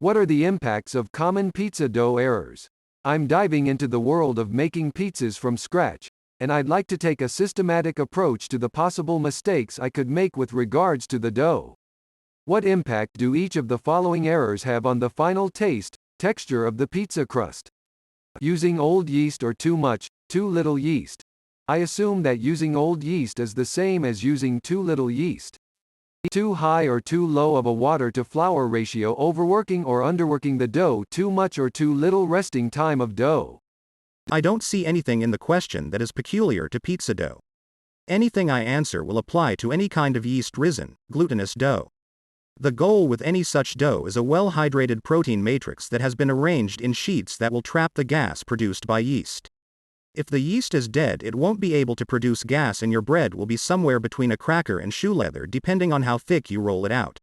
What are the impacts of common pizza dough errors? I'm diving into the world of making pizzas from scratch, and I'd like to take a systematic approach to the possible mistakes I could make with regards to the dough. What impact do each of the following errors have on the final taste, texture of the pizza crust? Using old yeast or too much, too little yeast. I assume that using old yeast is the same as using too little yeast. Too high or too low of a water to flour ratio, overworking or underworking the dough, too much or too little resting time of dough. I don't see anything in the question that is peculiar to pizza dough. Anything I answer will apply to any kind of yeast-risen, glutinous dough. The goal with any such dough is a well-hydrated protein matrix that has been arranged in sheets that will trap the gas produced by yeast. If the yeast is dead, it won't be able to produce gas and your bread will be somewhere between a cracker and shoe leather depending on how thick you roll it out.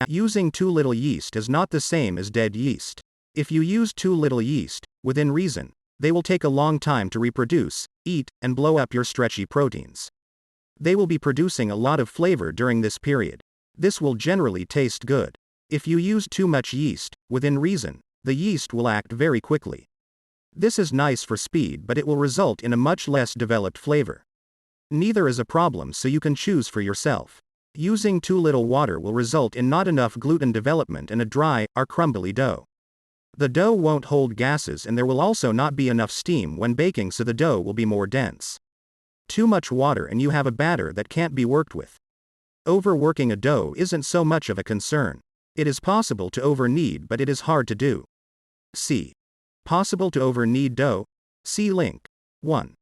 Using too little yeast is not the same as dead yeast. If you use too little yeast, within reason, they will take a long time to reproduce, eat, and blow up your stretchy proteins. They will be producing a lot of flavor during this period. This will generally taste good. If you use too much yeast, within reason, the yeast will act very quickly. This is nice for speed, but it will result in a much less developed flavor. Neither is a problem, so you can choose for yourself. Using too little water will result in not enough gluten development and a dry, or crumbly dough. The dough won't hold gases and there will also not be enough steam when baking, so the dough will be more dense. Too much water and you have a batter that can't be worked with. Overworking a dough isn't so much of a concern. It is possible to over-knead, but it is hard to do. C. Possible to over-knead dough? See link. 1.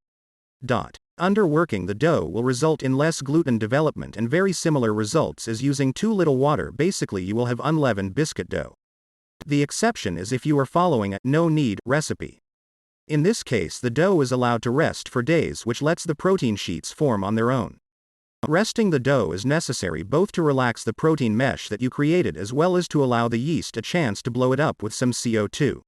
Underworking the dough will result in less gluten development and very similar results as using too little water. Basically, you will have unleavened biscuit dough. The exception is if you are following a no-knead recipe. In this case, the dough is allowed to rest for days, which lets the protein sheets form on their own. Resting the dough is necessary both to relax the protein mesh that you created as well as to allow the yeast a chance to blow it up with some CO2.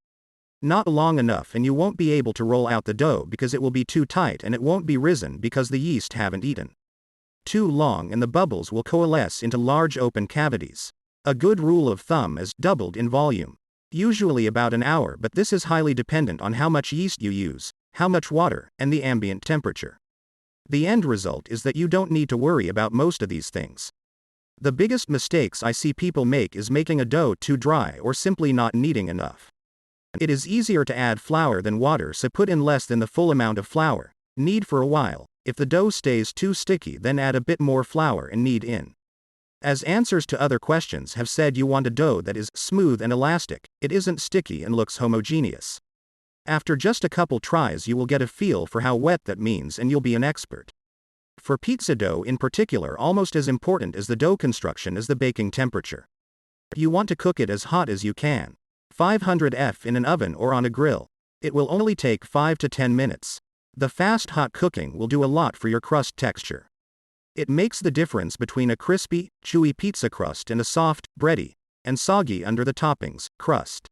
Not long enough and you won't be able to roll out the dough because it will be too tight, and it won't be risen because the yeast haven't eaten. Too long and the bubbles will coalesce into large open cavities. A good rule of thumb is doubled in volume. Usually about an hour, but this is highly dependent on how much yeast you use, how much water, and the ambient temperature. The end result is that you don't need to worry about most of these things. The biggest mistakes I see people make is making a dough too dry or simply not kneading enough. It is easier to add flour than water, so put in less than the full amount of flour. Knead for a while. If the dough stays too sticky, then add a bit more flour and knead in. As answers to other questions have said, you want a dough that is smooth and elastic, it isn't sticky and looks homogeneous. After just a couple tries you will get a feel for how wet that means and you'll be an expert. For pizza dough in particular, almost as important as the dough construction is the baking temperature. You want to cook it as hot as you can. 500 F in an oven or on a grill. It will only take 5 to 10 minutes. The fast hot cooking will do a lot for your crust texture. It makes the difference between a crispy, chewy pizza crust and a soft, bready, and soggy under the toppings crust.